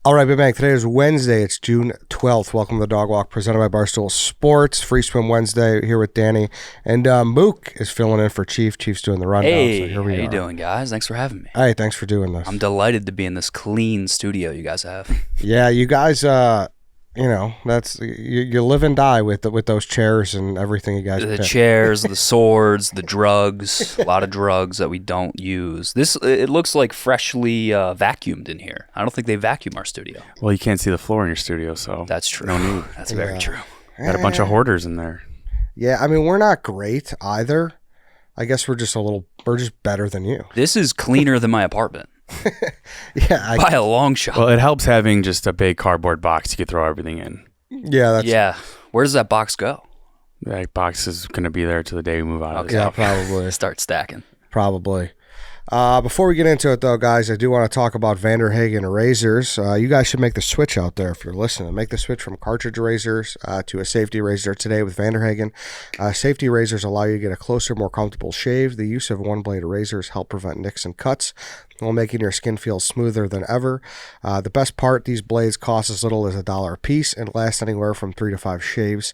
All right, Big Bang. Today is Wednesday. It's June 12th. Welcome to the Dog Walk presented by Barstool Sports. Free Swim Wednesday here with Danny. And Mook is filling in for Chief. Chief's doing the rundown. Hey, so here we how are. you doing, gues? Thanks for having me. Hey, thanks for doing this. I'm delighted to be in this clean studio you guys have. Yeah, you guys, that's you live and die with those chairs and everything you guys The pick. chairs, the swords, the drugs, a lot of drugs that we don't use. It looks like freshly vacuumed in here. I don't think they vacuum our studio. Well, you can't see the floor in your studio, so That's true. no need. That's very true. Got a bunch of hoarders in there. Yeah, I mean, we're not great either. I guess we're just better than you. This is cleaner than my apartment Yeah, by a long shot. Well, it helps having just a big cardboard box you can throw everything in. Yeah. Where does that box go? That box is going to be there till the day we move out of this. Yeah, probably. Start stacking. Probably. Before we get into it, though, guys, I do want to talk about Vanderhagen razors. You guys should make the switch out there if you're listening. Make the switch from cartridge razors to a safety razor today with Vanderhagen. Safety razors allow you to get a closer, more comfortable shave. The use of one-blade razors help prevent nicks and cuts while making your skin feel smoother than ever. The best part, these blades cost as little as $1 a piece and last anywhere from 3 to 5 shaves.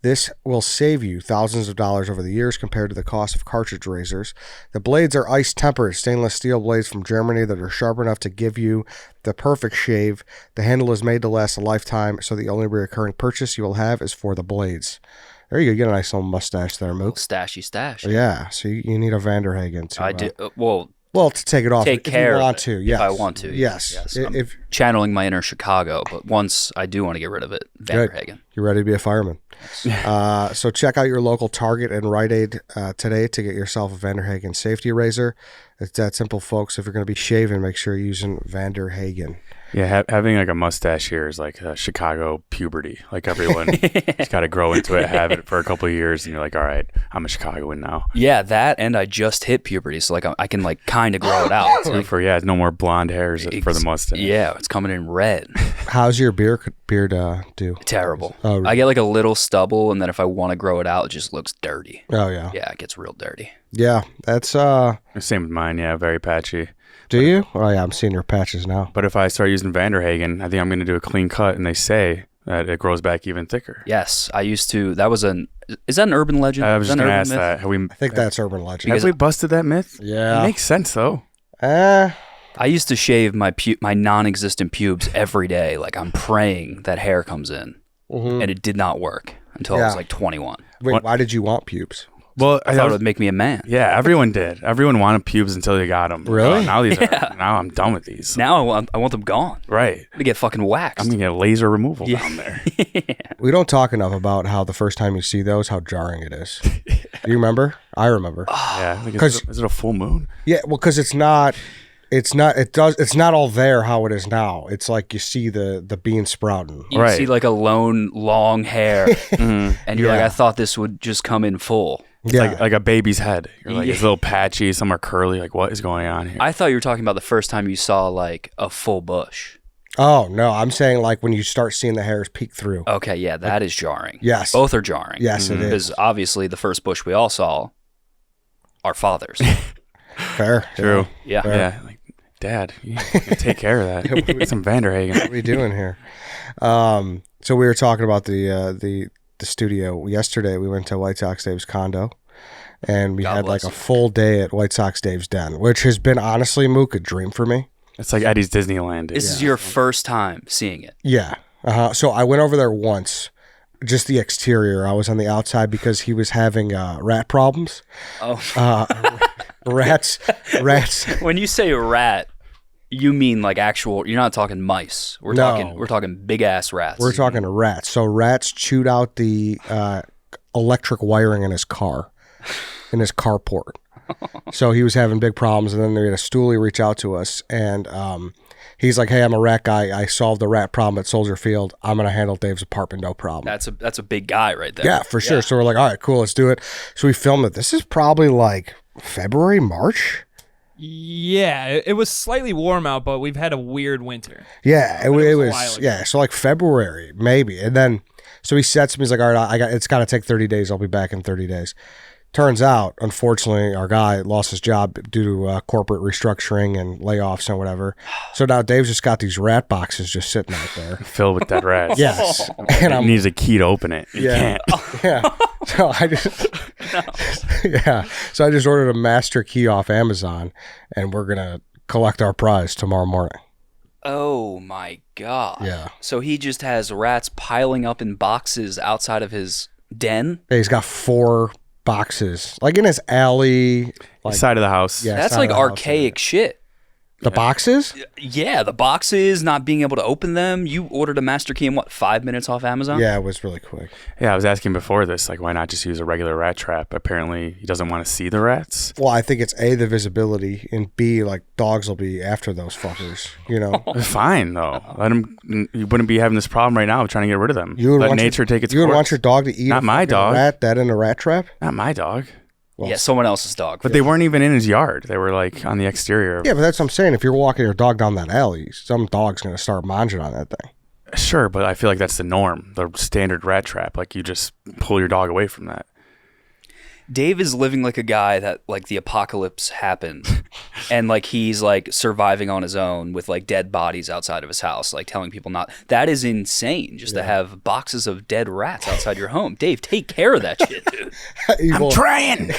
This will save you thousands of dollars over the years compared to the cost of cartridge razors. The blades are ice-tempered stainless steel blades from Germany that are sharp enough to give you the perfect shave. The handle is made to last a lifetime, so the only recurring purchase you will have is for the blades. There you go. You get a nice little mustache there, Mook. Stashy stash. Yeah, so you need a Vanderhagen to... I do. Well, to take it off Take care if you of want it, to. Yes. If I want to. Yes. I'm channeling my inner Chicago, but once I do want to get rid of it, Vanderhagen. You're ready to be a fireman. So check out your local Target and Rite Aid today to get yourself a Vanderhagen safety razor. It's that simple, folks. If you're going to be shaving, make sure you're using Vanderhagen. Yeah, having like a mustache here is like a Chicago puberty. Like everyone has got to grow into it, have it for a couple of years, and you're like, all right, I'm a Chicagoan now. Yeah, that, and I just hit puberty, so like I can like kind of grow it out. It's like, no more blonde hairs for the mustache. Yeah, it's coming in red. How's your beard do? Terrible. Oh, really? I get like a little stubble, and then if I want to grow it out, it just looks dirty. Oh, yeah. Yeah, it gets real dirty. Yeah, that's... Same with mine, yeah, very patchy. Do you? Oh, yeah, I'm seeing your patches now. But if I start using Vanderhagen, I think I'm going to do a clean cut, and they say that it grows back even thicker. Yes, I used to. Is that an urban legend? I was just going to ask myth? that. I think that's urban legend. Have we busted that myth? Yeah. It makes sense, though. I used to shave my non-existent pubes every day. Like I'm praying that hair comes in, and it did not work until I was like 21. Wait, why did you want pubes? Well, I thought it would make me a man. Yeah, everyone did. Everyone wanted pubes until they got them. Really? Now I'm done with these. Now I want them gone. Right. I'm gonna get fucking waxed. I'm going to get laser removal down there. We don't talk enough about how the first time you see those, how jarring it is. Do you remember? I remember. Yeah. Like, is it a full moon? Yeah, well, because it's not all there how it is now. It's like you see the bean sprouting. You see like a lone long hair, and you're like, Yeah. I thought this would just come in full. It's like a baby's head. You're like, it's a little patchy. Some are curly. Like, what is going on here? I thought you were talking about the first time you saw like a full bush. Oh, no, I'm saying like when you start seeing the hairs peek through. Okay, yeah, that is jarring. Yes. Both are jarring. Yes, it is. Because obviously the first bush we all saw, our fathers. Fair. True. Yeah. Yeah. Like, Dad, you can take care of that. Get some Vanderhagen. What are we doing here? So we were talking about the studio yesterday. We went to White Sox Dave's condo, and we had like a full day at White Sox Dave's den, which has been honestly, Mook, a dream for me. It's like Eddie's Disneyland. This is your first time seeing it. Yeah. So I went over there once, just the exterior. I was on the outside because he was having rat problems. Oh. Rats. When you say rat, you mean like actual? You're not talking mice. We're talking big ass rats. We're talking rats. So rats chewed out the electric wiring in his car, in his carport. So he was having big problems, and then they had a stoolie reach out to us, and he's like, "Hey, I'm a rat guy. I solved the rat problem at Soldier Field. I'm gonna handle Dave's apartment, no problem." That's a big guy right there. Yeah, for sure. So we're like, "All right, cool, let's do it." So we filmed it. This is probably like February, March. Yeah, it was slightly warm out, but we've had a weird winter. Yeah, it a while was. ago. Yeah, so like February maybe, and then so he sets me. He's like, "All right, it's got to take 30 days. I'll be back in 30 days." Turns out, unfortunately, our guy lost his job due to corporate restructuring and layoffs and whatever. So now Dave's just got these rat boxes just sitting out there. Filled with dead rats. Yes. And he needs a key to open it. You Yeah. can't. Yeah. So I just So I just ordered a master key off Amazon, and we're gonna collect our prize tomorrow morning. Oh my God. Yeah. So he just has rats piling up in boxes outside of his den? Yeah, he's got 4 boxes, like in his alley, like Side of the house. Yeah. That's side like of the house, archaic shit. the boxes. Yeah, the boxes, not being able to open them. You ordered a master key in what, 5 minutes off Amazon? Yeah, it was really quick. Yeah, I was asking before this, like, why not just use a regular rat trap? Apparently, he doesn't want to see the rats. Well, I think it's A, the visibility, and B, like dogs will be after those fuckers. You know, Fine, though. Let him. You wouldn't be having this problem right now of trying to get rid of them. Let nature take its You would course. want your dog to eat Not my fucking dog. rat that in a rat trap. Not my dog. Yeah, someone else's dog. But they weren't even in his yard. They were like on the exterior. Yeah, but that's what I'm saying. If you're walking your dog down that alley, some dog's gonna start munging on that thing. Sure, but I feel like that's the norm, the standard rat trap. Like you just pull your dog away from that. Dave is living like a guy that like the apocalypse happened and like he's like surviving on his own with like dead bodies outside of his house, like telling people not. That is insane just to have boxes of dead rats outside your home. Dave, take care of that shit, dude. I'm trying.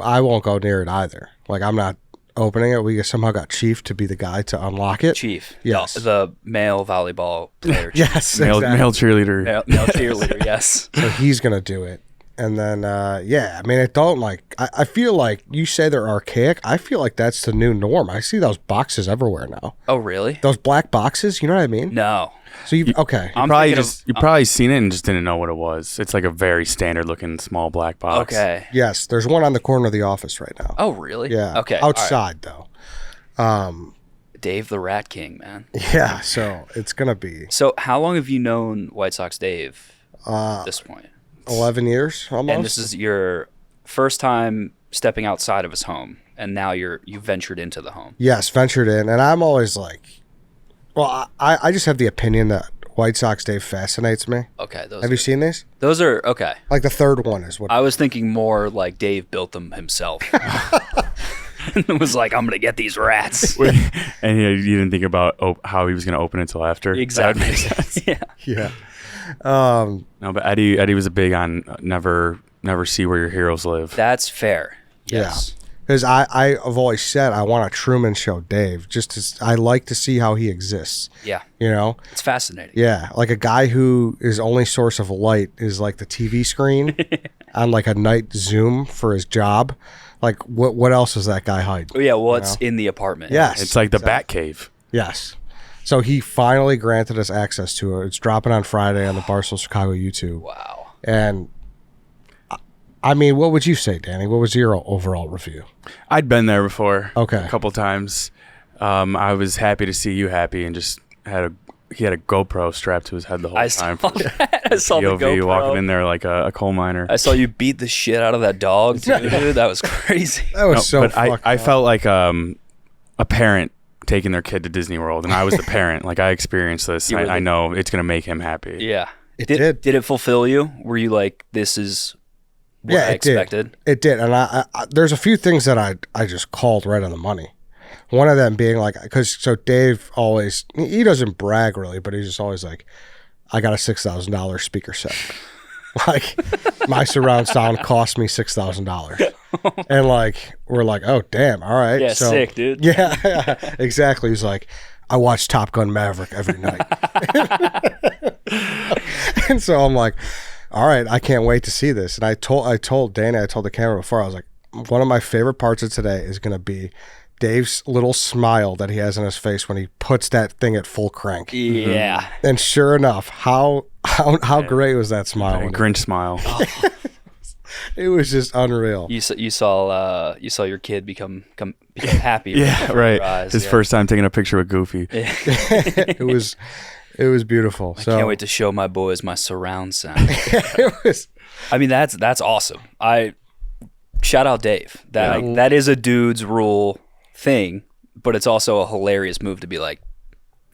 I won't go near it either. Like I'm not opening it. We somehow got Chief to be the guy to unlock it. Chief. Yes. The male volleyball player. Yes. Male exactly. cheerleader. Male cheerleader, yes. So he's gonna do it. And then I mean it don't like I feel like you say they're archaic. I feel like that's the new norm. I see those boxes everywhere now. Oh, really? Those black boxes, you know what I mean? No. So you okay. I'm Probably thinking just you probably seen it and just didn't know what it was. It's like a very standard looking small black box. Okay. Yes, there's one on the corner of the office right now. Oh, really? Yeah. Okay. all right. Outside though. Dave the Rat King, man. Yeah, so it's gonna be So how long have you known White Sox Dave at this point? 11 years almost. And this is your first time stepping outside of his home, and now you ventured into the home. Yes, ventured in, and I'm always like, well, I just have the opinion that White Sox Dave fascinates me. Okay, Have you seen these? those are okay. Like the third one is what. I was thinking more like Dave built them himself. It was like, I'm gonna get these rats. And you didn't think about how he was going to open it until after. Exactly. That would make sense. Yeah. Yeah. No, but Eddie was a big on never see where your heroes live. That's fair. Yes. Because I've always said I want a Truman Show Dave. I like to see how he exists. Yeah. You know? It's fascinating. Yeah. Like a guy who his only source of light is like the TV screen on like a night Zoom for his job. Like what else is that guy hiding? Oh, yeah. What's in the apartment? Yes. It's like the Bat Cave. Yes. So he finally granted us access to it. It's dropping on Friday on the Barstool Chicago YouTube. Wow. And I mean, what would you say, Danny? What was your overall review? I'd been there before. Okay. A couple times. I was happy to see you happy and just he had a GoPro strapped to his head the whole I time. saw that. I saw the POV GoPro. walking in there like a coal miner. I saw you beat the shit out of that dog, dude. That was crazy. That was so but fucked I up. felt like a parent taking their kid to Disney World, and I was the parent. Like I experienced this. You were I know it's gonna make him happy. Yeah. It did. Did it fulfill you? Were you like, this is what I expected? Did. It did. And I there's a few things that I just called right on the money. One of them being like, so Dave always, he doesn't brag really, but he's just always like, I got a $6,000 speaker set. Like my surround sound cost me $6,000. And like, we're like, oh damn. All right. Yeah, so, sick, dude. Yeah, exactly. He's like, I watch Top Gun Maverick every night. And so I'm like, all right, I can't wait to see this. And I told Dana, I told the camera before, I was like, one of my favorite parts of today is going to be Dave's little smile that he has on his face when he puts that thing at full crank. Yeah. And sure enough, how great was that smile? A Grinch smile. It was just unreal. You saw your kid become happy. Yeah, before right. your eyes, His yeah. first time taking a picture with Goofy. It was beautiful. So Can't wait to show my boys my surround sound. it was. I mean, that's awesome. Shout out Dave. That is a dude's rule thing, but it's also a hilarious move to be like,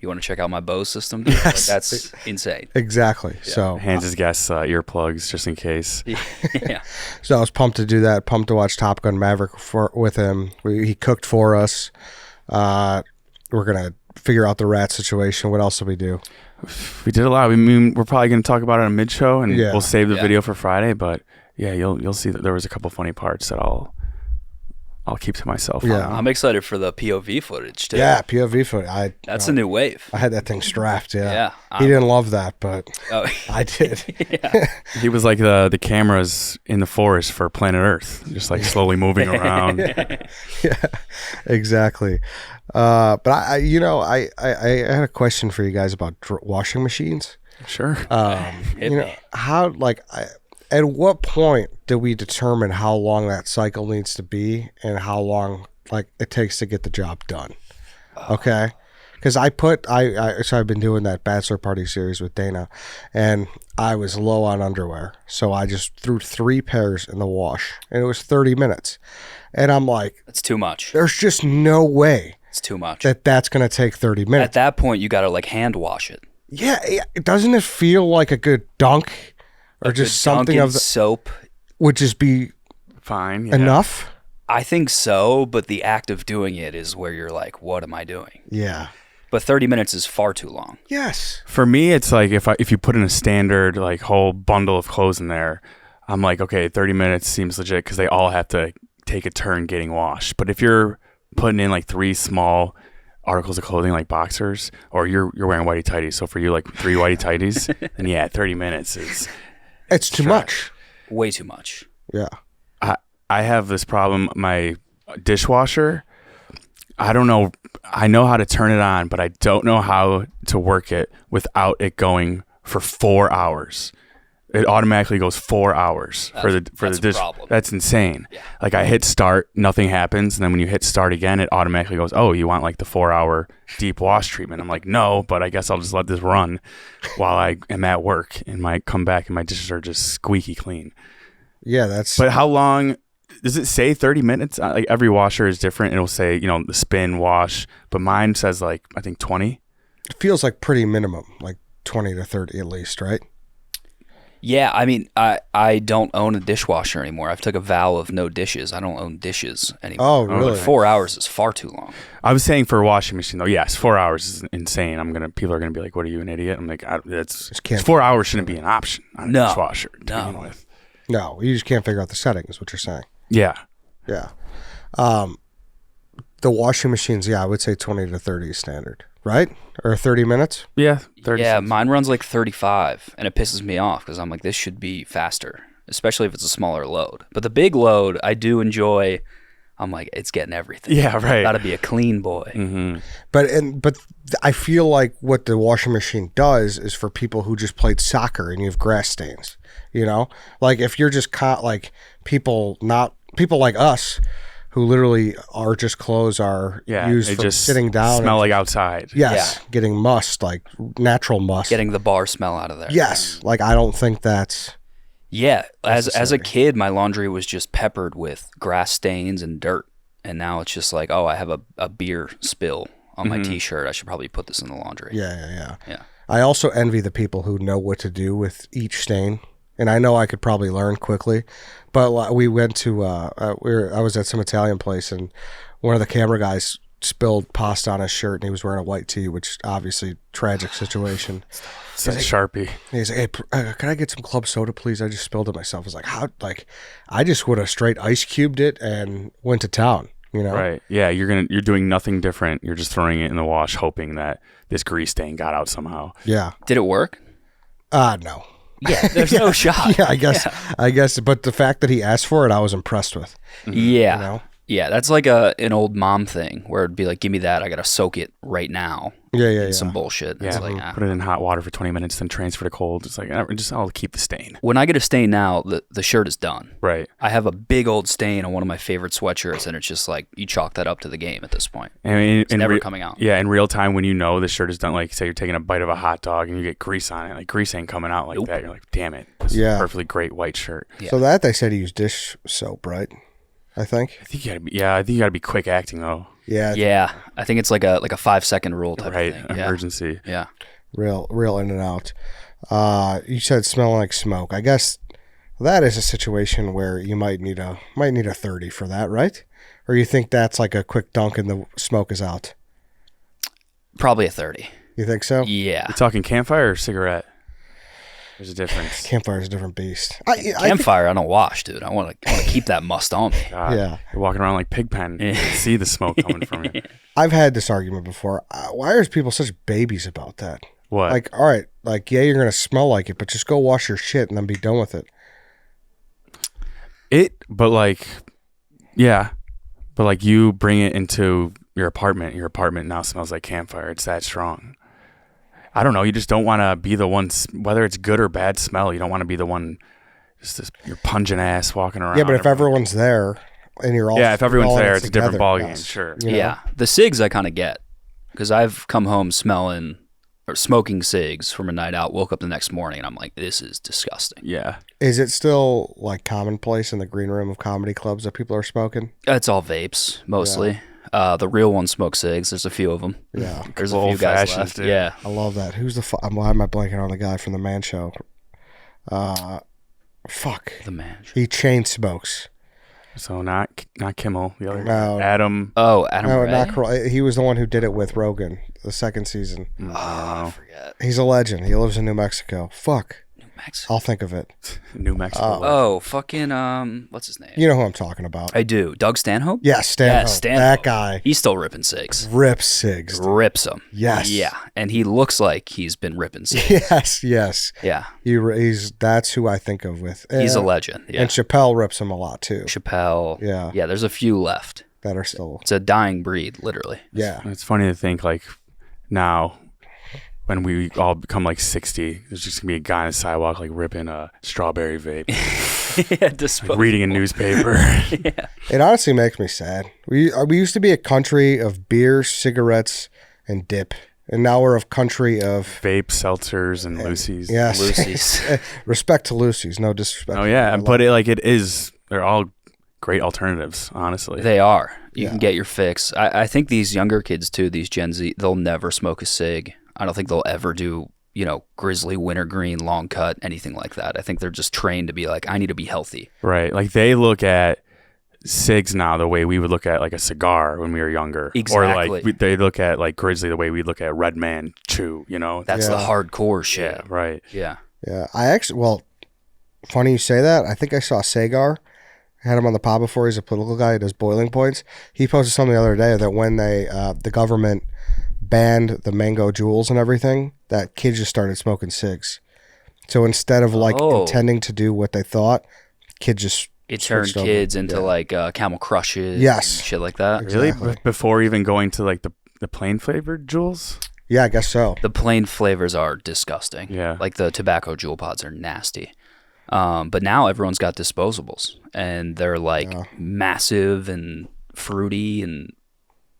You want to check out my Bose system? Dude? Yes. Like, that's insane. Exactly. So Hands his guests earplugs just in case. Yeah. So I was pumped to do that. Pumped to watch Top Gun Maverick with him. He cooked for us. We're gonna figure out the rat situation. What else did we do? We did a lot. I mean, we're probably going to talk about it on mid show, and Yeah. we'll save the Yeah. video for Friday. But yeah, you'll see that there was a couple funny parts that I'll keep to myself. Yeah. on. I'm excited for the POV footage too. Yeah, POV foot. That's a new wave. I had that thing strapped. Yeah. Yeah. He didn't love that, but Oh, I did. He was like the cameras in the forest for Planet Earth, just like slowly moving around. Yeah, exactly. But I had a question for you guys about washing machines. Sure. Hit me. How at what point do we determine how long that cycle needs to be and how long it takes to get the job done? Okay. Because so I've been doing that bachelor party series with Dana, and I was low on underwear, so I just threw 3 pairs in the wash, and it was 30 minutes, and I'm like, That's too much. there's just no way It's too much. that's gonna take 30 At minutes. that point, you got to like hand wash it. Yeah, doesn't it feel like a good dunk, or just something Dunkin' of the, soap. would just be Fine. Yeah. enough? I think so, but the act of doing it is where you're like, what am I doing? Yeah. But 30 minutes is far too long. Yes. For me, it's like if you put in a standard like whole bundle of clothes in there, I'm like, okay, 30 minutes seems legit because they all have to take a turn getting washed. But if you're putting in like 3 small articles of clothing like boxers, or you're wearing whitey tighties, so for you like 3 whitey tighties, then yeah, 30 minutes is It's too much. Way too much. Yeah. I have this problem. My dishwasher, I don't know. I know how to turn it on, but I don't know how to work it without it going for 4 hours. It automatically goes 4 hours for the that's a dish. problem. That's insane. Yeah. Like I hit start, nothing happens, and then when you hit start again, it automatically goes, "Oh, you want like the 4-hour deep wash treatment?" I'm like, "No, but I guess I'll just let this run while I am at work and might come back and my dishes are just squeaky clean." Yeah, that's But how long does it say? 30 minutes? Like every washer is different. It'll say, the spin wash, but mine says like I think 20. it feels like pretty minimum, like 20 to 30 at least, right? Yeah, I mean, I don't own a dishwasher anymore. I've took a vow of no dishes. I don't own dishes anymore. Oh, really? 4 hours is far too long. I was saying for a washing machine though. Yes, 4 hours is insane. People are gonna be like, "What are you, an idiot?" I'm like, can't- 4 hours shouldn't be an option on a No. dishwasher to begin No. with. No, you just can't figure out the setting is what you're saying. Yeah. Yeah. The washing machines, yeah, I would say 20 to 30 is standard, right? Or 30 minutes? Yeah. 30 Yeah, cents. mine runs like 35, and it pisses me off because I'm like, this should be faster, especially if it's a smaller load. But the big load, I do enjoy. I'm like, it's getting everything. Yeah, right. Got to be a clean boy. Mm-hmm. But I feel like what the washing machine does is for people who just played soccer and you have grass stains, Like if you're just like people like us who literally are just clothes are Yeah. used They for just sitting down. smell like outside. Yes, getting must, like natural must. Getting the bar smell out of there. Yes, like I don't think that's Yeah, as a necessary. kid, my laundry was just peppered with grass stains and dirt, and now it's just like, oh, I have a beer spill on my T-shirt. I should probably put this in the laundry. Yeah. Yeah. I also envy the people who know what to do with each stain, and I know I could probably learn quickly. But we went to I was at some Italian place, and one of the camera guys spilled pasta on his shirt, and he was wearing a white tee, which obviously tragic situation. It's a Sharpie. And he's like, "Hey, can I get some club soda, please? I just spilled it myself." I was like, "How?" Like, I just would have straight ice cubed it and went to town. Right. Yeah, you're doing nothing different. You're just throwing it in the wash hoping that this grease stain got out somehow. Yeah. Did it work? No. Yeah, there's no shot. Yeah, I guess. But the fact that he asked for it, I was impressed with. Yeah. know? Yeah, that's like an old mom thing where it'd be like, give me that. I got to soak it right now. Yeah. Some bullshit. Yeah, It's like, put it in hot water for 20 minutes, then transfer to cold. It's like, I'll keep the stain. When I get a stain now, the shirt is done. Right. I have a big old stain on one of my favorite sweatshirts, and it's just like, you chalk that up to the game at this point. I mean, It's never coming out. Yeah, in real time when the shirt is done, like say you're taking a bite of a hot dog and you get grease on it, like grease ain't coming out like that. You're like, damn it. This is a perfectly great white shirt. Yeah. So that they said he used dish soap, right? I think. I think you gotta be quick acting though. Yeah. Yeah, I think it's like a 5-second rule type Right, of thing. Yeah. emergency. Yeah. Real in and out. You said smelling like smoke. I guess that is a situation where you might need a 30 for that, right? Or you think that's like a quick dunk and the smoke is out? Probably a 30. You think so? Yeah. You talking campfire or cigarette? There's a difference. Campfire is a different beast. Campfire, I don't wash, dude. I want to keep that must on me. God, Yeah. You're walking around like Pigpen. You can see the smoke coming from you. I've had this argument before. Why are people such babies about that? What? Like, all right, like, yeah, you're going to smell like it, but just go wash your shit and then be done with it. But like, yeah. But like you bring it into your apartment. Your apartment now smells like campfire. It's that strong. I don't know. You just don't want to be the one, whether it's good or bad smell. You don't want to be the one, your pungent ass walking around. Yeah, but if everyone's there and you're all if everyone's all in there, it it's a different together, ballgame. yes. Sure. You know? Yeah. The cigs I kind of get because I've come home smelling or smoking cigs from a night out, woke up the next morning, and I'm like, this is disgusting. Yeah. Is it still like commonplace in the green room of comedy clubs that people are smoking? It's all vapes, mostly. The real ones smoke cigs. There's a few of them. Yeah. There's a few guys Old-fashioned, left. dude. Yeah. I love that. Who's the why am I blanking on the guy from the Man Show? Fuck. The man. He chain smokes. So not Kimmel, the other No. guy. Adam. Oh, Adam No, Ray? not he was the one who did it with Rogan the second season. Oh, I forget. He's a legend. He lives in New Mexico. Fuck. New Mexico. I'll think of it. New Mexico. Oh, fucking, what's his name? You know who I'm talking about. I do. Doug Stanhope? Yeah, Stanhope. Stanhope. That guy He's still ripping cigs. rips cigs. Rips them. Yes. Yeah. And he looks like he's been ripping cigs. Yes. Yeah. That's who I think of with. He's a legend. Yeah. And Chappelle rips him a lot too. Chappelle. Yeah. Yeah, there's a few left. That are still. It's a dying breed, literally. Yeah. It's funny to think like now when we all become like 60, there's just gonna be a guy on the sidewalk like ripping a strawberry vape, Yeah, reading a newspaper. Yeah. It honestly makes me sad. We used to be a country of beer, cigarettes, and dip, and now we're a country of Vape, seltzers, and Lucy's. yes. Lucy's. Respect to Lucy's, no disrespect. Oh yeah, but they're all great alternatives, honestly. They are. You can get your fix. I think these younger kids too, these Gen Z, they'll never smoke a cig. I don't think they'll ever do, grizzly, wintergreen, long cut, anything like that. I think they're just trained to be like, I need to be healthy. Right. Like they look at cigs now the way we would look at like a cigar when we were younger. Exactly. Or like they look at like grizzly the way we look at Red Man Chew, That's the Yeah. hardcore shit. Yeah, right. Yeah. Yeah, funny you say that. I think I saw Sagar. I had him on the pod before. He's a political guy. He does boiling points. He posted something the other day that when the government banned the mango jewels and everything, that kids just started smoking cigs. So instead of intending to do what they thought, kids just It turned switched over. kids into Yeah. like Camel Crushes Yes. and shit like that. Exactly. Really? Before even going to like the plain flavored jewels? Yeah, I guess so. The plain flavors are disgusting. Yeah. Like the tobacco jewel pods are nasty. But now everyone's got disposables and they're like massive and fruity and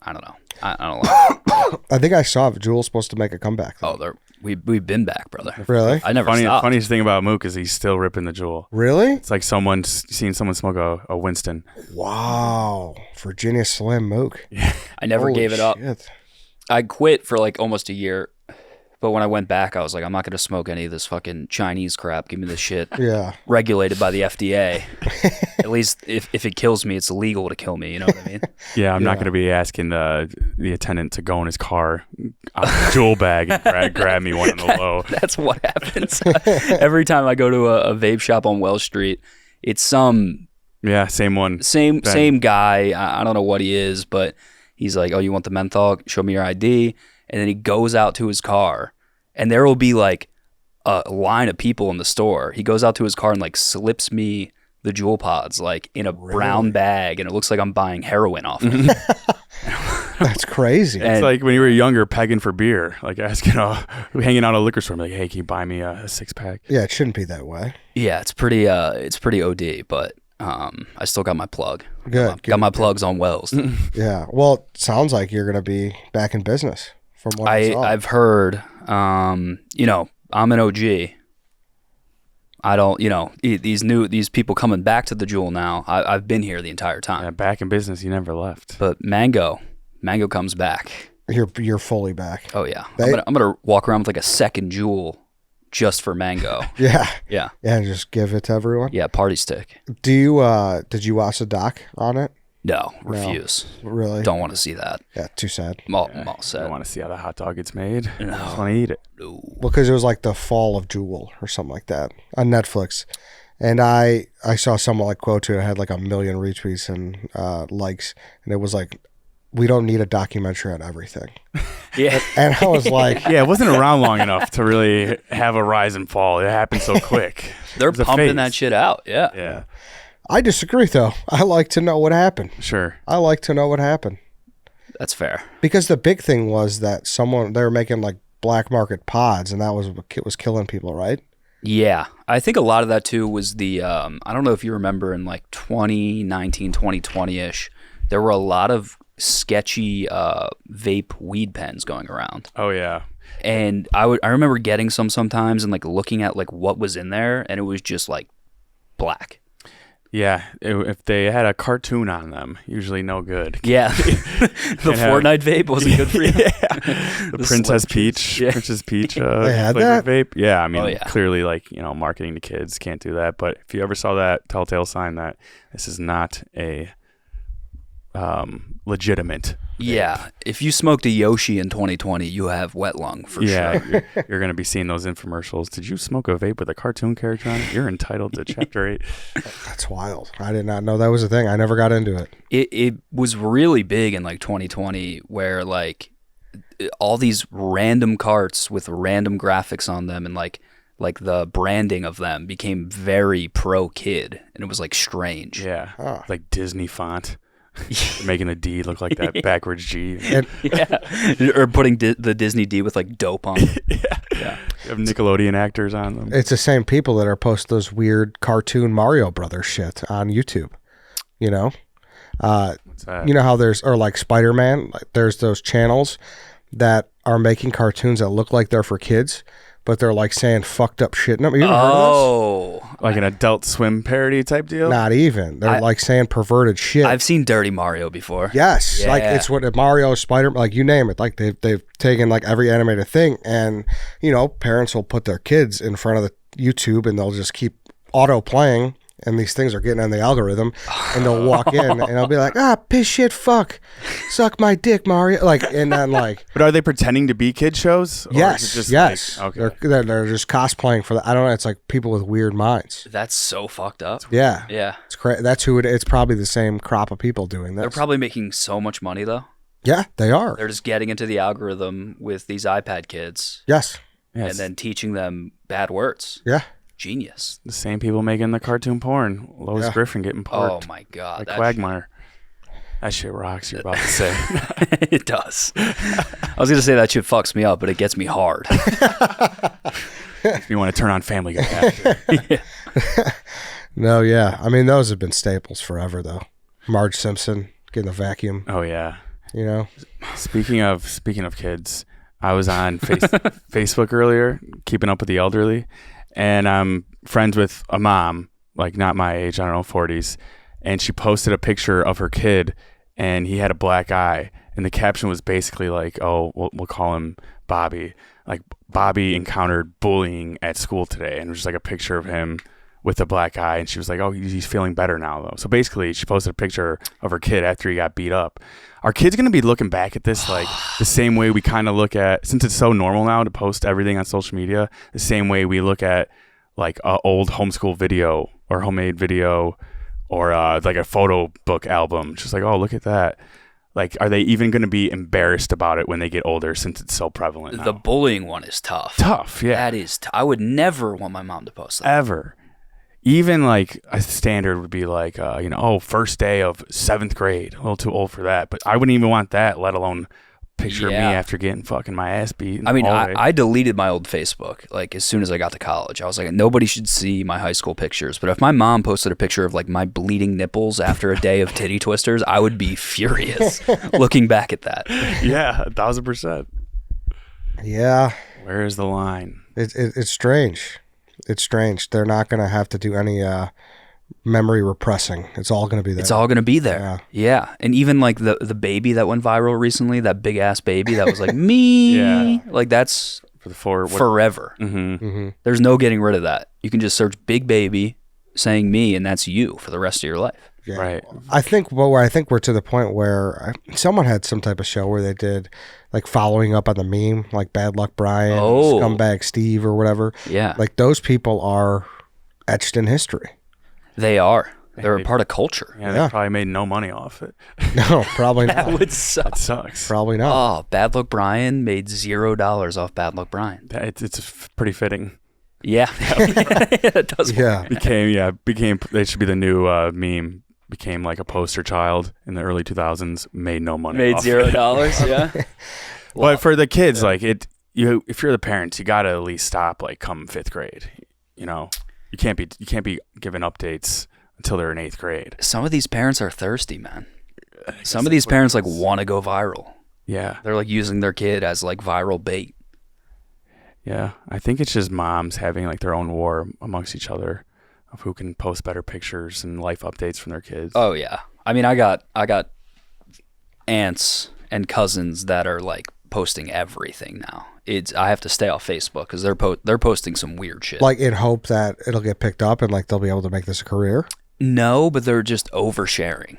I don't know. I don't know. I think I saw Jewel's supposed to make a comeback. Though. Oh, we've been back, brother. Really? I never stopped. Funniest thing about Mook is he's still ripping the jewel. Really? It's like seeing someone smoke a Winston. Wow. Virginia Slim Mook. I never Holy gave it up. shit. I quit for like almost a year. But when I went back, I was like, I'm not going to smoke any of this fucking Chinese crap. Give me this shit Yeah. regulated by the FDA. At least if it kills me, it's illegal to kill me. You know what I mean? Yeah, I'm not going to be asking the attendant to go in his car, a jewel bag, and grab me one in the low. That's what happens. Every time I go to a vape shop on Wells Street, it's some Yeah, same one. same guy. I don't know what he is, but he's like, oh, you want the menthol? Show me your ID. And then he goes out to his car, and there will be like a line of people in the store. He goes out to his car and like slips me the jewel pods like in a brown bag, and it looks like I'm buying heroin off him. That's crazy. It's like when you were younger, pegging for beer, like asking, hanging out at a liquor store, like, hey, can you buy me a 6-pack? Yeah, it shouldn't be that way. Yeah, it's pretty OD, but I still got my plug. Good. Got my plugs on Wells. Yeah. Well, it sounds like you're going to be back in business from what I saw. I've heard, I'm an OG. I don't, these people coming back to the Jewel now. I've been here the entire time. Yeah, back in business, you never left. But Mango comes back. You're fully back. Oh yeah, I'm gonna walk around with like a second Jewel just for Mango. Yeah. Yeah. And just give it to everyone. Yeah, party stick. Do you did you watch the doc on it? No, refuse. Really? Don't want to see that. Yeah, too sad. I'm all I set. don't want to see how the hot dog gets made. No. I just want to eat it. No. Well, because it was like the fall of Jewel or something like that on Netflix. And I saw someone like quote to it, had like 1 million retweets and likes. And it was like, we don't need a documentary on everything. Yeah. And I was like, Yeah, it wasn't around long enough to really have a rise and fall. It happened so quick. They're It was a pumping phase. that shit out. Yeah. Yeah, I disagree though. I like to know what happened. sure. I like to know what happened. That's fair. Because the big thing was that they were making like black market pods, and that was what was killing people, right? Yeah. I think a lot of that too was the, I don't know if you remember in like 2019, 2020-ish, there were a lot of sketchy vape weed pens going around. Oh yeah. And I remember getting some sometimes and like looking at like what was in there, and it was just like black. Yeah, if they had a cartoon on them, usually no good. Yeah. The Fortnite vape wasn't good for you. The Princess Peach, Yeah. Princess Peach They had flavored that? vape. Yeah, I mean, Oh, yeah. clearly, like, marketing to kids can't do that. But if you ever saw that telltale sign that this is not a legitimate. Yeah. If you smoked a Yoshi in 2020, you have wet lung for sure. Yeah, you're going to be seeing those infomercials. Did you smoke a vape with a cartoon character on it? You're entitled to Chapter 8. That's wild. I did not know that was a thing. I never got into it. It was really big in like 2020 where like all these random carts with random graphics on them and like the branding of them became very pro kid, and it was like strange. Yeah, Huh. like Disney font. Making the D look like that backwards G. And Yeah. Or putting the Disney D with like dope on it. Yeah. You have Nickelodeon actors on them. it's the same people that are posting those weird cartoon Mario Brothers shit on YouTube. You know? What's that? You know how or like Spider-Man, like there's those channels that are making cartoons that look like they're for kids, but they're like saying fucked up shit. No, you ever heard of Oh. Like an Adult Swim parody type deal? this? Not even. They're like saying perverted shit. I've seen Dirty Mario before. Yes, like Yeah. it's what Mario, Spider, like you name it. Like they've taken like every animated thing, and parents will put their kids in front of the YouTube, and they'll just keep auto playing, and these things are getting on the algorithm, and they'll walk in, and they'll be like, piss shit, fuck, suck my dick, Mario, like, and then like, But are they pretending to be kid shows? Or is yes, it just yes, like- okay. they're just cosplaying for that. I don't know. It's like people with weird minds. That's so fucked up. Yeah, Yeah. it's that's who it's probably the same crop of people doing this. They're probably making so much money though. Yeah, they are. They're just getting into the algorithm with these iPad kids Yes. Yeah, and it's then teaching them bad words. Yeah. Genius. the same people making the cartoon porn. Lois Yeah. Griffin getting Oh porked my god. like that Quagmire. That shit rocks, you're about to say. It does. I was gonna say that shit fucks me up, but it gets me hard. If you want to turn on Family Guy after. No, yeah. I mean, those have been staples forever, though. Marge Simpson getting the vacuum, Oh, yeah. you know? Speaking of kids, I was on Facebook earlier, keeping up with the elderly, and I'm friends with a mom, like not my age, I don't know, 40s, and she posted a picture of her kid, and he had a black eye, and the caption was basically like, "Oh, we'll call him Bobby." Like Bobby encountered bullying at school today, and it was just like a picture of him with a black eye, and she was like, "Oh, he's feeling better now, though." So basically, she posted a picture of her kid after he got beat up. Are kids going to be looking back at this like the same way we kind of look at, since it's so normal now to post everything on social media, the same way we look at like a old homeschool video or homemade video or like a photo book album? Just like, oh, look at that. Like, are they even going to be embarrassed about it when they get older, since it's so prevalent now? The bullying one is tough. Tough, yeah. That is. I would never want my mom to post that. Ever. Even like a standard would be like, first day of 7th grade. A little too old for that. But I wouldn't even want that, let alone a picture of me Yeah. after getting fucking my ass beat. I mean, all day. I deleted my old Facebook like as soon as I got to college. I was like, nobody should see my high school pictures. But if my mom posted a picture of like my bleeding nipples after a day of titty twisters, I would be furious looking back at that. Yeah, 1000%. Yeah. Where is the line? It's strange. It's strange. They're not going to have to do any memory repressing. It's all going to be there. It's all gonna be there. Yeah. And even like the baby that went viral recently, that big ass baby that was like me. Yeah. Like that's forever. There's no getting rid of that. You can just search big baby saying me, and that's you for the rest of your life. Yeah. Right. I think we're to the point where someone had some type of show where they did like following up on the meme, like Bad Luck Brian, Scumbag Steve, or whatever. Yeah. Like those people are etched in history. They are. They're a part of culture. Yeah, they probably made no money off it. No, probably not. That would suck. That sucks. Probably not. Oh, Bad Luck Brian made $0 off Bad Luck Brian. It's pretty fitting. Yeah. It does work. Became they should be the new meme. Became like a poster child in the early 2000s. Made no money. Made off $0. it. Yeah. Well, but for the kids, like if you're the parents, you got to at least stop like come 5th grade. You know, you can't be giving updates until they're in 8th grade. Some of these parents are thirsty, man. Some of these parents like want to go viral. Yeah. They're like using their kid as like viral bait. Yeah, I think it's just moms having like their own war amongst each other of who can post better pictures and life updates from their kids. Oh yeah. I mean, I got aunts and cousins that are like posting everything now. I have to stay off Facebook because they're posting some weird shit. Like in hope that it'll get picked up and like they'll be able to make this a career. No, but they're just oversharing.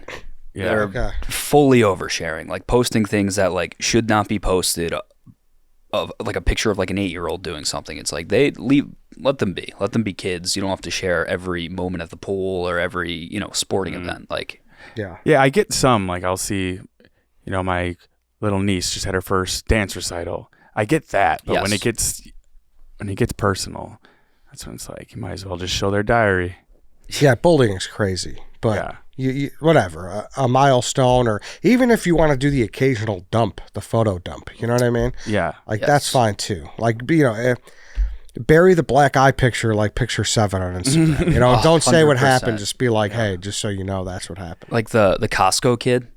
Yeah. They're fully oversharing, like posting things that like should not be posted. Of like a picture of like an 8-year-old doing something. It's like let them be kids. You don't have to share every moment at the pool or every sporting event. Like Yeah. I get some, like I'll see, my little niece just had her first dance recital. I get that, but when it gets personal, that's when it's like you might as well just show their diary. Yeah, bullying's crazy, but you whatever, a milestone, or even if you want to do the occasional dump, the photo dump, you know what I mean? Yeah. Like that's fine too. Like bury the black eye picture like picture 7 on Instagram. Don't say what 100%. happened. Just be like, hey, just so you know, that's what happened. the Costco kid,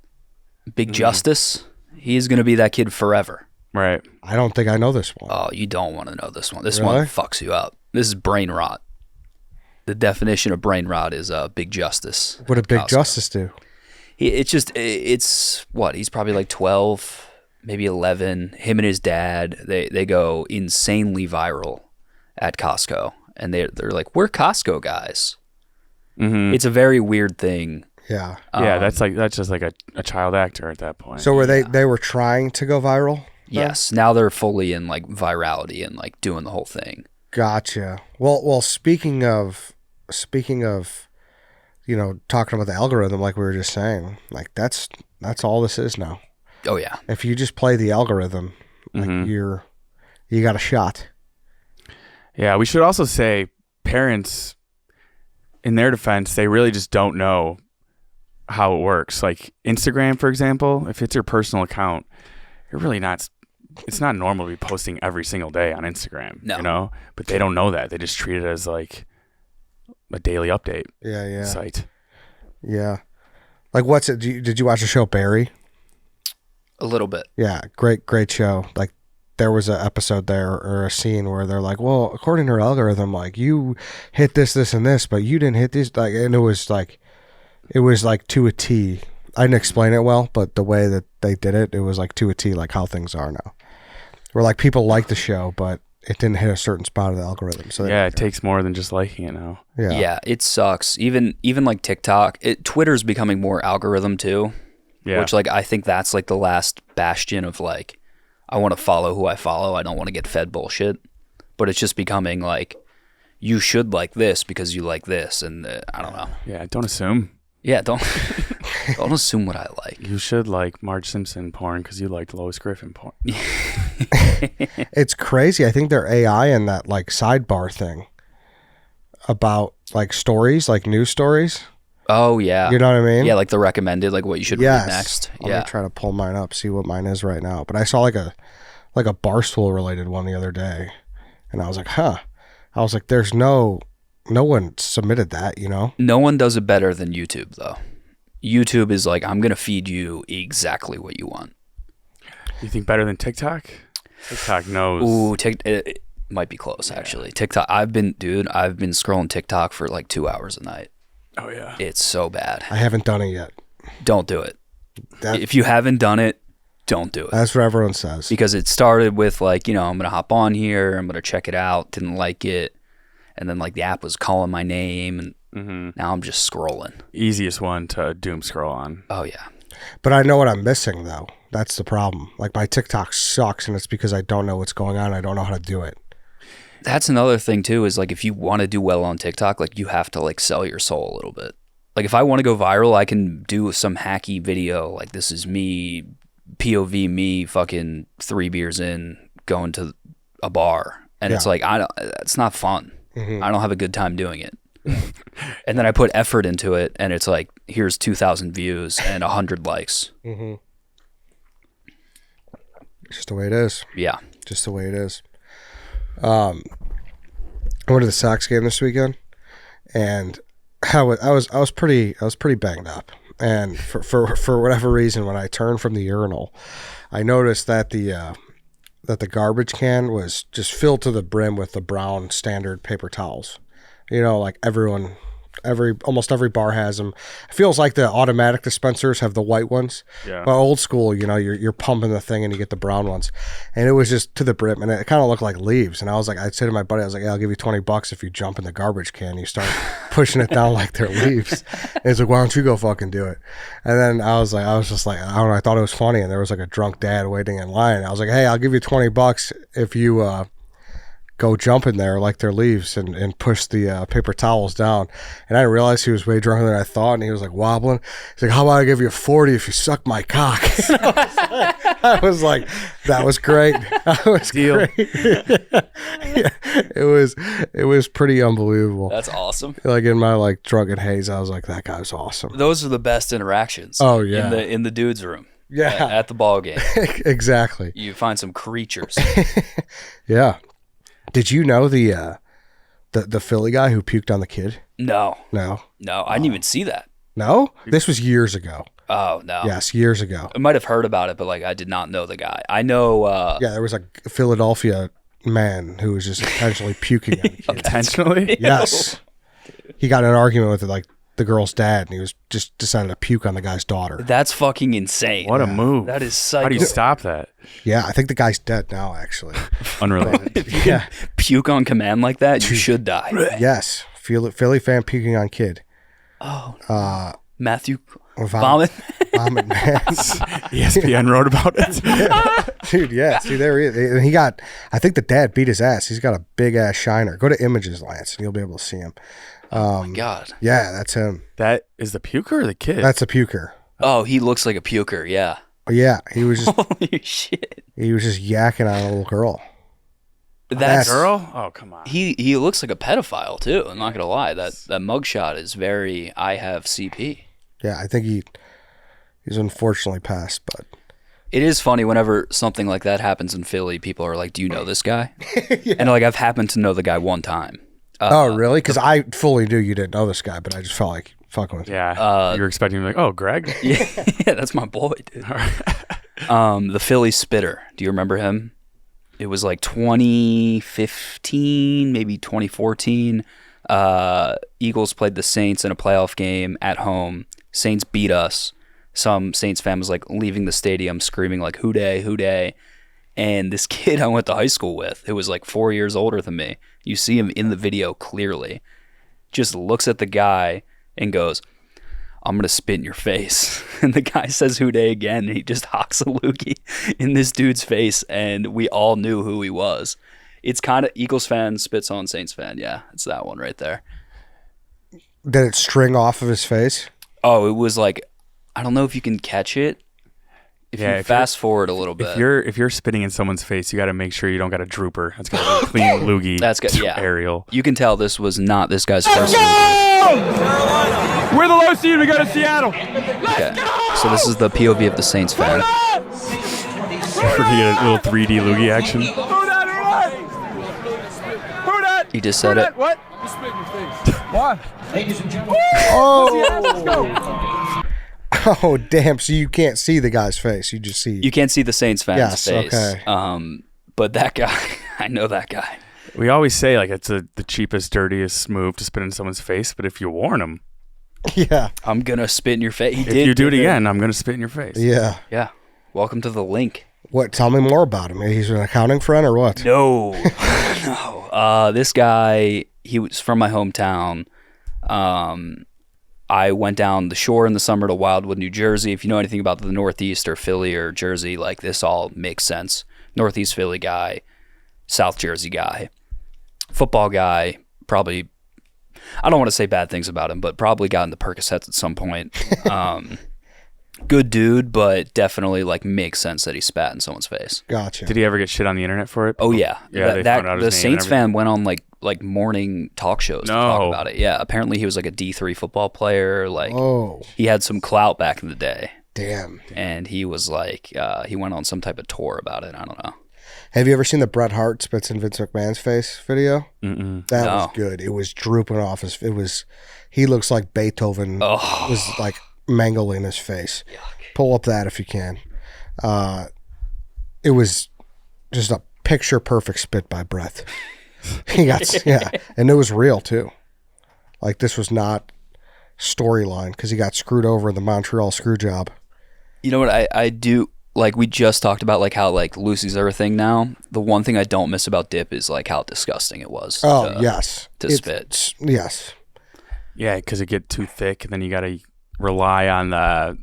Big Justice. He's gonna be that kid forever. Right. I don't think I know this one. Oh, you don't want to know this one. This Really? one fucks you up. This is brain rot. The definition of brain rot is Big Justice. What did Big Costco. Justice do? It's what? He's probably like 12, maybe 11. Him and his dad, they go insanely viral at Costco. And they're like, we're Costco guys. Mm-hmm. It's a very weird thing. Yeah. That's just like a child actor at that point. So were they were trying to go viral? Yes. Now they're fully in like virality and like doing the whole thing. Gotcha. Well, speaking of, talking about the algorithm, like we were just saying, like that's all this is now. Oh yeah. If you just play the algorithm, like you got a shot. Yeah, we should also say parents, in their defense, they really just don't know how it works. Like Instagram, for example, if it's your personal account, it's not normal to be posting every single day on Instagram, No. But they don't know that. They just treat it as like a daily update site. Yeah. Like what's it? Did you watch the show Barry? A little bit. Yeah, great show. Like there was an episode there or a scene where they're like, well, according to our algorithm, like you hit this, and this, but you didn't hit this. Like, and it was like to a T. I didn't explain it well, but the way that they did it, it was like to a T, like how things are now. Where like people like the show, but it didn't hit a certain spot of the algorithm. So it takes more than just liking it now. Yeah, it sucks. Even like TikTok, Twitter's becoming more algorithm too. Yeah. Which like I think that's like the last bastion of like I want to follow who I follow. I don't want to get fed bullshit. But it's just becoming like you should like this because you like this, and I don't know. Yeah, don't assume. Yeah, don't assume what I like. You should like Marge Simpson porn because you liked Lois Griffin porn. It's crazy. I think they're AI in that like sidebar thing about like stories, like news stories. Oh yeah, You know what I mean? yeah, like the recommended, like what you should read next. Let Yeah, me try to pull mine up, see what mine is right now. But I saw like a Barstool related one the other day, and I was like, huh. I was like, there's no one submitted that, no one does it better than YouTube though. YouTube is like, I'm gonna feed you exactly what you want. You think better than TikTok? TikTok knows. Ooh, Might be close, actually. TikTok. I've been scrolling TikTok for like 2 hours a night. Oh yeah. It's so bad. I haven't done it yet. Don't do it. If you haven't done it, don't do it. That's what everyone says. Because it started with like, I'm going to hop on here. I'm going to check it out. Didn't like it. And then like the app was calling my name. And now I'm just scrolling. Easiest one to doom scroll on. Oh, yeah. But I know what I'm missing, though. That's the problem. Like, my TikTok sucks, and it's because I don't know what's going on. I don't know how to do it. That's another thing, too, is like if you want to do well on TikTok, like you have to like sell your soul a little bit. Like if I want to go viral, I can do some hacky video. Like this is me, POV me, fucking 3 beers in, going to a bar. And it's like, it's not fun. I don't have a good time doing it. And then I put effort into it, and it's like, here's 2,000 views and 100 likes. Just the way it is. Yeah. Just the way it is. I went to the Sox game this weekend, and I was pretty banged up. And for whatever reason, when I turned from the urinal, I noticed that the garbage can was just filled to the brim with the brown standard paper towels. Like almost every bar has them. It feels like the automatic dispensers have the white ones. Yeah. But old school, you're pumping the thing and you get the brown ones. And it was just to the brim, and it kind of looked like leaves. And I'd say to my buddy, I was like, yeah, I'll give you $20 if you jump in the garbage can. You start pushing it down like they're leaves. And he's like, why don't you go fucking do it? And then I was just like, I don't know, I thought it was funny. And there was like a drunk dad waiting in line. I was like, hey, I'll give you $20 if you go jump in there like they're leaves and push the paper towels down. And I didn't realize he was way drunker than I thought, and he was like wobbling. He's like, how about I give you 40 if you suck my cock? I was like, that was great. That was Deal. great. Yeah, it was pretty unbelievable. That's awesome. Like in my like drunken haze, I was like, that guy was awesome. Those are the best interactions. Oh, yeah. In the dude's room. Yeah. At the ball game. Exactly. You find some creatures. Yeah. Did you know the Philly guy who puked on the kid? No, No. I didn't even see that. No? This was years ago. Oh, no. Yes, years ago. I might have heard about it, but like I did not know the guy. I know. Yeah, there was a Philadelphia man who was just intentionally puking on the kid. Intentionally? Yes. He got in an argument with like the girl's dad, and he was just decided to puke on the guy's daughter. That's fucking insane. What a move. That is psycho. How do you stop that? Yeah, I think the guy's dead now, actually. Unrelated. Yeah. Puke on command like that, you should die. Yes. Philly fan puking on kid. Oh. Matthew Vomit. Vomit. Vomit man. ESPN wrote about it. Dude, yeah. See, there he is. And he got, I think the dad beat his ass. He's got a big ass shiner. Go to Images, Lance, and you'll be able to see him. Oh my God. Yeah, that's him. That is the puker or the kid? That's a puker. Oh, he looks like a puker, yeah. Yeah, he was just Holy shit. he was just yakking on a little girl. That's girl? Oh, come on. He looks like a pedophile too. I'm not gonna lie. That mugshot is very I have CP. Yeah, I think he's unfortunately passed, but It is funny whenever something like that happens in Philly, people are like, do you know this guy? Yeah. And like I've happened to know the guy one time. oh really? Because I fully knew you didn't know this guy, but I just felt like fucking with you. Yeah. You're expecting to be like, oh, Greg? Yeah, that's my boy, dude. The Philly Spitter. Do you remember him? It was like 2015, maybe 2014. Eagles played the Saints in a playoff game at home. Saints beat us. Some Saints fan was like leaving the stadium screaming like, "Who dey, who dey?" And this kid I went to high school with, who was like 4 years older than me, you see him in the video clearly, just looks at the guy and goes, "I'm going to spit in your face." And the guy says "Who dey" again, and he just hocks a loogie in this dude's face, and we all knew who he was. It's kind of Eagles fan spits on Saints fan. Yeah, it's that one right there. Did it string off of his face? Oh, it was like, I don't know if you can catch it. If you fast forward a little bit. If you're spitting in someone's face, you got to make sure you don't got a drooper. That's got to be a clean loogie. That's good. Yeah. Aerial. You can tell this was not this guy's first movie. We're the low seed. We go to Seattle. Okay. So this is the POV of the Saints fan. We're going to get a little 3D loogie action. Who that? He just said it. What? Why? Oh. Let's go. Oh, damn. So you can't see the guy's face. You just see. You can't see the Saints fan's Yes, face. okay. But that guy, I know that guy. We always say like it's the cheapest, dirtiest move to spit in someone's face, but if you warn them, Yeah. I'm gonna spit in your face. if you do it again, I'm gonna spit in your face. Yeah. Yeah. Welcome to the link. What? Tell me more about him. He's an accounting friend or what? No. No. This guy, he was from my hometown. I went down the shore in the summer to Wildwood, New Jersey. If you know anything about the Northeast or Philly or Jersey, like this all makes sense. Northeast Philly guy, South Jersey guy, football guy, probably, I don't want to say bad things about him, but probably got into Percocets at some point. Good dude, but definitely like makes sense that he spat in someone's face. Gotcha. Did he ever get shit on the internet for it? Oh yeah, Yeah, they found out the his name and Saints everything. fan went on like morning talk shows to talk No. about it. Yeah, apparently he was like a D3 football player. Like Oh, he had some clout back in the day, damn. and he was like he went on some type of tour about it. I don't know. Have you ever seen the Bret Hart spits in Vince McMahon's face video? Mm-mm. That No. was good. It was drooping off his. It was. He looks like Beethoven Oh. was like mangling his face. Pull up that if you can. It was just a picture perfect spit by Bret. He got and it was real too. Like this was not storyline because he got screwed over in the Montreal screw job. You know what I do, like we just talked about, like how like Lucy's are a thing now. The one thing I don't miss about dip is like how disgusting it was. Oh yes, to spit. Yes, Yeah, because it get too thick, and then you gotta rely on the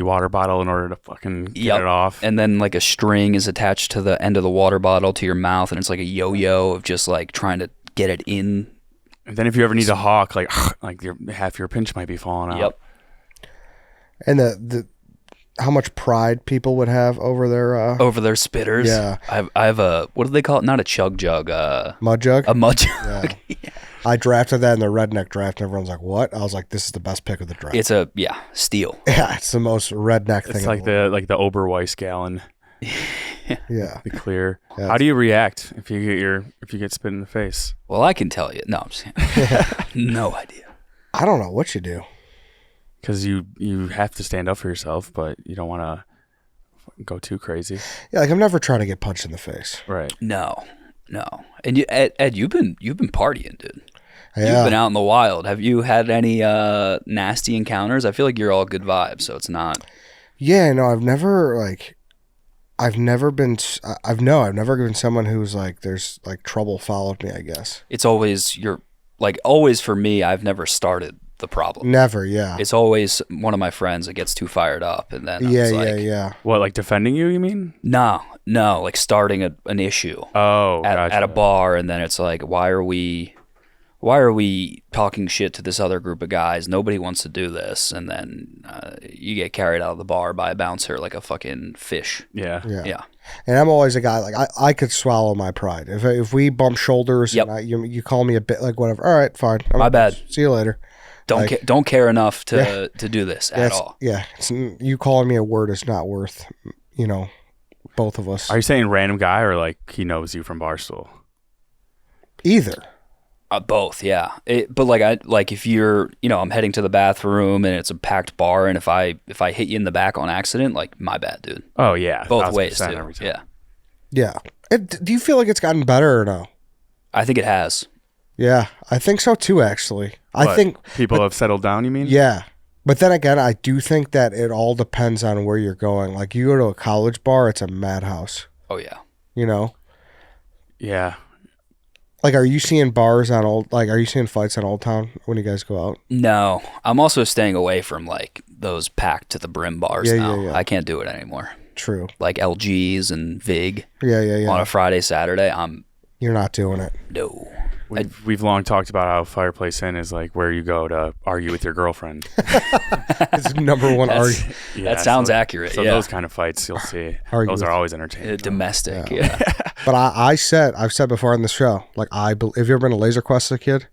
water bottle in order to fucking get it off. And then like a string is attached to the end of the water bottle to your mouth, and it's like a yo-yo of just like trying to get it in. And then if you ever need to hawk, like half your pinch might be falling out. Yep. and the how much pride people would have over their Over their spitters. Yeah. I have a, what do they call it? Not a chug jug. mud jug. A mud jug. Yeah. I drafted that in the redneck draft, and everyone's like, "What?" I was like, "This is the best pick of the draft." It's a steal. Yeah, it's the most redneck thing. It's in like the the Oberweis gallon, world. Yeah. the clear. Yeah. How do you react if you get spit in the face? Well, I can tell you. No, I'm just kidding. No idea. I don't know what you do. Because you have to stand up for yourself, but you don't want to go too crazy. Yeah, like I'm never trying to get punched in the face. Right. No. And you, Ed, you've been partying, dude. Yeah. You've been out in the wild. Have you had any nasty encounters? I feel like you're all good vibes, so it's not. Yeah, no, I've never been someone who's like, there's like trouble followed me, I guess. It's always always for me. I've never started the problem. Never, yeah. It's always one of my friends that gets too fired up, and then Yeah. What, like defending you mean? No, like starting an issue Oh, at gotcha. a bar, and then it's like, why are we talking shit to this other group of guys? Nobody wants to do this, and then you get carried out of the bar by a bouncer like a fucking fish. Yeah. Yeah. And I'm always a guy, like, I could swallow my pride. If we bump shoulders Yep. and you call me a bit, like, whatever, all right, fine. My bad. See you later. Don't care enough to do this at all. Yeah. You calling me a word is not worth, both of us. Are you saying random guy or like he knows you from Barstool? Either. Both, yeah. But if you're, I'm heading to the bathroom and it's a packed bar, and if I hit you in the back on accident, like, my bad, dude. Oh yeah, Both ways 1000% too. every time. Yeah, Yeah. Do you feel like it's gotten better or no? I think it has. Yeah, I think so too, actually. I What, think people have settled down, you mean? Yeah. But then again, I do think that it all depends on where you're going. Like, you go to a college bar, it's a madhouse, Oh yeah. Yeah. Like, are you seeing are you seeing fights on Old Town when you guys go out? No, I'm also staying away from like those packed to the brim bars Yeah, now. yeah. I can't do it anymore. True. Like LGs and Vig Yeah. on a Friday, Saturday. I'm You're not doing it. no. We've long talked about how Fireplace Inn is like where you go to argue with your girlfriend. It's number one argument. Yeah, That sounds accurate. So yeah. those kind of fights you'll see. Argue Those with- are always entertaining. Domestic. Yeah. But I've said before on the show, like, have you ever been to Laser Quest as a kid?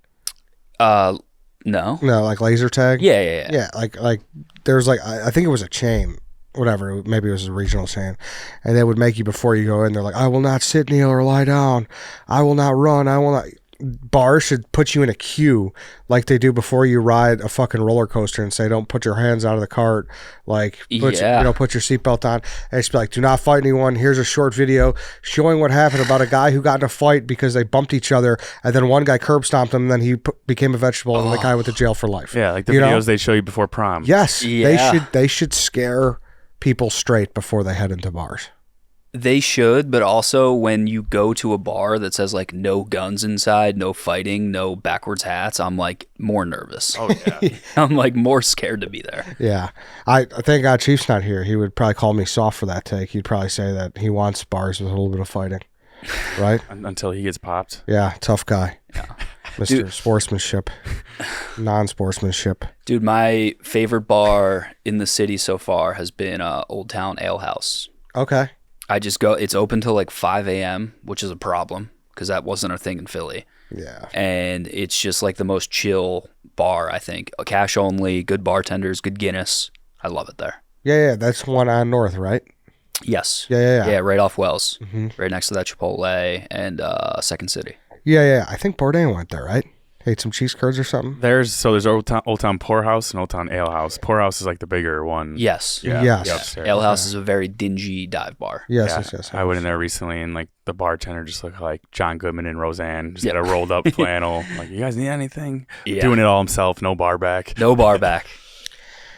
No. No, like laser tag? Yeah. Yeah, like there's like, I think it was a chain, whatever, maybe it was a regional chain, and they would make you, before you go in, they're like, I will not sit, kneel, or lie down. I will not run. I will not. bars should put you in a queue like they do before you ride a fucking roller coaster and say, don't put your hands out of the cart. Like, put your seatbelt on. And it's like, do not fight anyone. Here's a short video showing what happened about a guy who got in a fight because they bumped each other. And then one guy curb stomped him. And then he became a vegetable and the guy went to jail for life. Yeah, like the videos they show you before prom. Yes. Yeah. They should scare people straight before they head into bars. They should, but also when you go to a bar that says like no guns inside, no fighting, no backwards hats, I'm like more nervous. Oh yeah. I'm like more scared to be there. Yeah. I thank God Chief's not here. He would probably call me soft for that take. He'd probably say that he wants bars with a little bit of fighting. Right? Until he gets popped. Yeah, tough guy. Yeah. Mr. Sportsmanship. Non-sportsmanship. Dude, my favorite bar in the city so far has been Old Town Ale House. Okay. I just go, it's open till like 5 a.m., which is a problem because that wasn't a thing in Philly. Yeah. And it's just like the most chill bar, I think. Cash only, good bartenders, good Guinness. I love it there. Yeah, that's one on North, right? Yes. Yeah. Right off Wells. Mm-hmm. Right next to that Chipotle and Second City. Yeah. I think Bourdain went there, right? Ate some cheese curds or something? There's Old Town Poorhouse and Old Town Ale House. Poorhouse is like the bigger one. Yes. Yeah. Yes. Upstairs. Ale House is a very dingy dive bar. Yes. I went in there recently and like the bartender just looked like John Goodman and Roseanne. Just had a rolled up flannel. Like, you guys need anything? Yeah. Doing it all himself. No bar back. No bar back.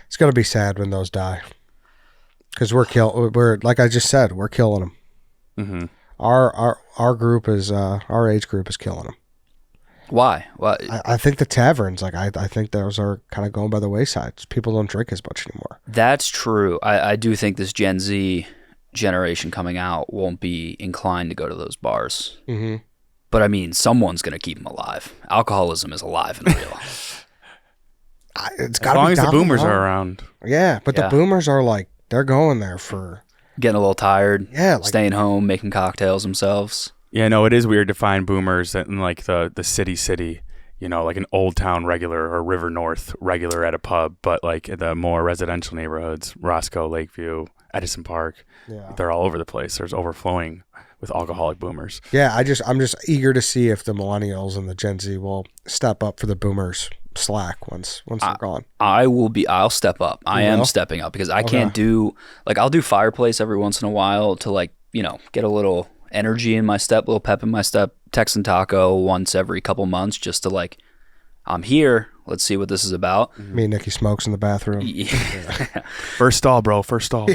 It's going to be sad when those die. Because we're like I just said, we're killing them. Mm-hmm. Our group is, our age group is killing them. Why? What? I think the taverns, like I think those are kind of going by the wayside. People don't drink as much anymore. That's true. I do think this Gen Z generation coming out won't be inclined to go to those bars. Mm-hmm. But I mean, someone's going to keep them alive. Alcoholism is alive and real. It's As got long be as the down boomers line. are around. Yeah, but Yeah. the boomers are like, they're going there for... Getting a little tired. Yeah, like- staying home, making cocktails themselves. Yeah, no, it is weird to find boomers in like the city, you know, like an Old Town regular or River North regular at a pub, but like in the more residential neighborhoods, Roscoe, Lakeview, Edison Park, Yeah. they're all over the place. There's overflowing with alcoholic boomers. Yeah, I'm just eager to see if the millennials and the Gen Z will step up for the boomers slack once they're gone. I'll step up. I You am will? stepping up because I can't do, like, I'll do fireplace every once in a while to, like, you know, get a little energy in my step, little pep in my step. Texan taco once every couple months just to, like, I'm here. Let's see what this is about. Me and Nikki smokes in the bathroom. First stall, bro. First stall.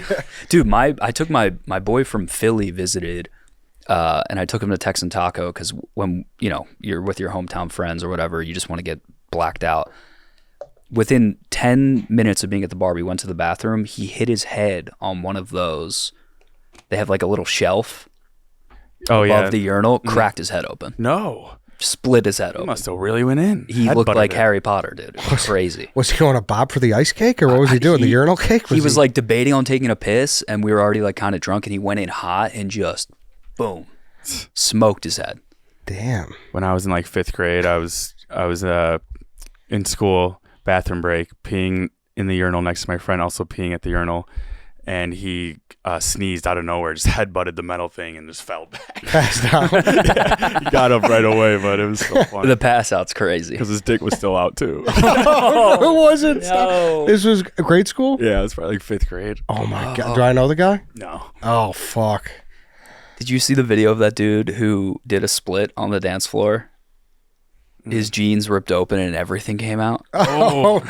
Dude, I took my boy from Philly visited, and I took him to Texan Taco because when, you know, you're with your hometown friends or whatever, you just want to get blacked out. Within 10 minutes of being at the bar, we went to the bathroom. He hit his head on one of those. They have like a little shelf above the urinal, cracked his head open. No. Split his head He open. must have really went in. He Head looked butted like it. Harry Potter, dude. It was crazy. Was he going to bob for the ice cake, or what was he doing? The urinal cake? He was like debating on taking a piss, and we were already like kind of drunk, and he went in hot and just, boom, smoked his head. damn. When I was in like 5th grade, I was in school, bathroom break, peeing in the urinal next to my friend, also peeing at the urinal, and he sneezed out of nowhere, just headbutted the metal thing and just fell back. Passed out. He got up right away, but it was so funny The pass out's crazy. because his dick was still out too. It wasn't. No. This was grade school? Yeah, it was probably like 5th grade. Oh my God. Do I know the guy? No. Oh, fuck. Did you see the video of that dude who did a split on the dance floor? His jeans ripped open and everything came out. Oh,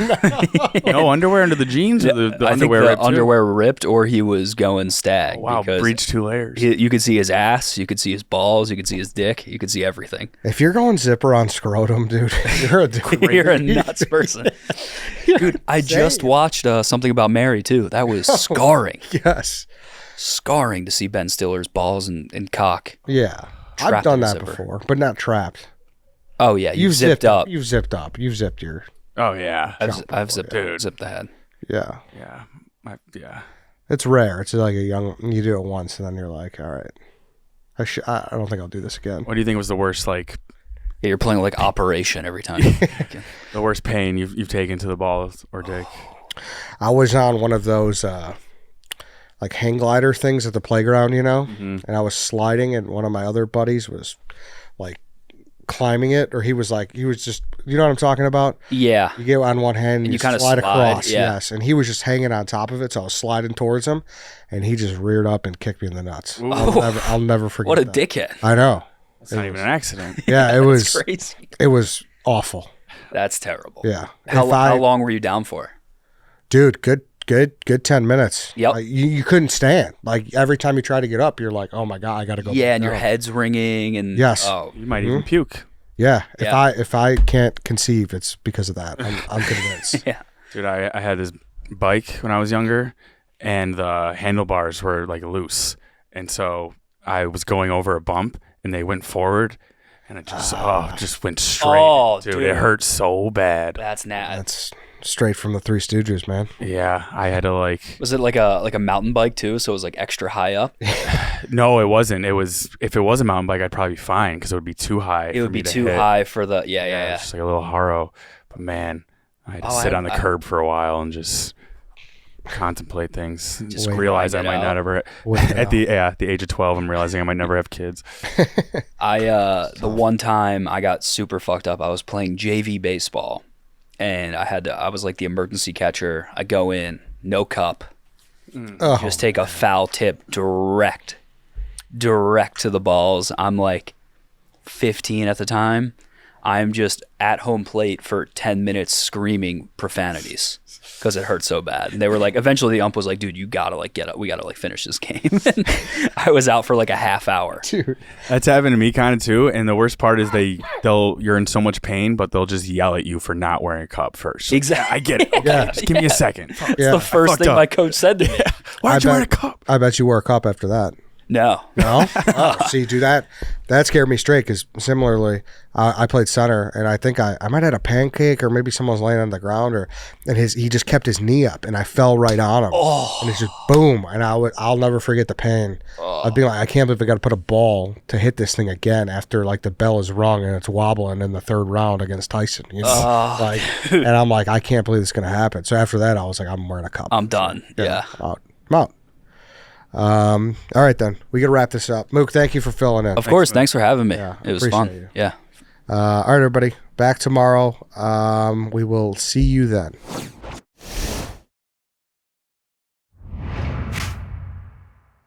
no underwear under the jeans? Or the I think underwear the ripped too? underwear ripped, or he was going stag. Oh, wow, because breached 2 layers. you could see his ass, you could see his balls, you could see his dick, you could see everything. If you're going zipper on scrotum, dude, you're a You're a nuts person. Dude, I just watched Something About Mary, too. That was scarring. Yes. Scarring to see Ben Stiller's balls and cock. Yeah. I've Trapped done in a that zipper. before, but not trapped. Oh, yeah, you've zipped up. You've zipped up. You've zipped your... Oh, yeah. I've zipped the head. Yeah. Yeah. Yeah. It's rare. It's like you do it once and then you're like, all right. I don't think I'll do this again. What do you think was the worst, like, Yeah, you're playing like Operation every time. the worst pain you've taken to the balls or dick? I was on one of those like hang glider things at the playground, you know, and I was sliding, and one of my other buddies was like climbing it, or he was just, you know what I'm talking about? Yeah. You get on one hand and you you kinda slide slide, across. yeah. Yes. And he was just hanging on top of it. So I was sliding towards him and he just reared up and kicked me in the nuts. I'll never forget What a that. dickhead. I know. It's not even an accident. Yeah, it was Crazy. it was awful. That's terrible. Yeah. How long were you down for? Dude, good 10 minutes. Yep. Like, you couldn't stand. Like every time you try to get up, you're like, oh my God, I got to go. Yeah, back and your down. head's ringing and Yes. oh, You might even puke. Yeah. Yeah. If I can't conceive, it's because of that. I'm convinced. yeah. Dude, I had this bike when I was younger, and the handlebars were like loose, and so I was going over a bump, and they went forward, and it just went straight. Oh, dude, dude. it hurt so bad. That's nasty. That's straight from the Three Stooges, man. Yeah, I had to Was it like a mountain bike too? So it was like extra high up. No, it wasn't. It was, if it was a mountain bike, I'd probably be fine because it would be too high. It would be too high for the yeah. Just like a little harrow. But man, I had to sit on the curb for a while and just contemplate things. Just realize I might not ever at the age of 12. I'm realizing I might never have kids. The one time I got super fucked up, I was playing JV baseball, and I was like the emergency catcher. I go in, no cup, just take a foul tip direct to the balls. I'm like 15 at the time. I'm just at home plate for 10 minutes screaming profanities because it hurt so bad. And they were like, eventually the ump was like, dude, you gotta like get up. We gotta like finish this game. And I was out for like a half hour. Dude. That's happened to me kind of too. And the worst part is you're in so much pain, but they'll just yell at you for not wearing a cup first. Exactly. I get it. Okay, Yeah. just give me a second. It's Yeah. the first thing up. my coach said to me. Why'd you wear a cup? I bet you wore a cup after that. No. No? Oh, see, dude, that scared me straight because similarly, I played center and I think I might have had a pancake or maybe someone was laying on the ground and he just kept his knee up and I fell right on him. Oh. And it's just boom. And I'll never forget the pain. I'd be like, I can't believe I got to put a ball to hit this thing again after like the bell is rung and it's wobbling in the third round against Tyson. You know? And I'm like, I can't believe this is going to happen. So after that, I was like, I'm wearing a cup. I'm done. Yeah. I'm out. All right then, we gotta wrap this up. Mook, thank you for filling in. Of course. Thanks for having me. Yeah, it was appreciate fun. you. Yeah. All right, everybody, back tomorrow. We will see you then.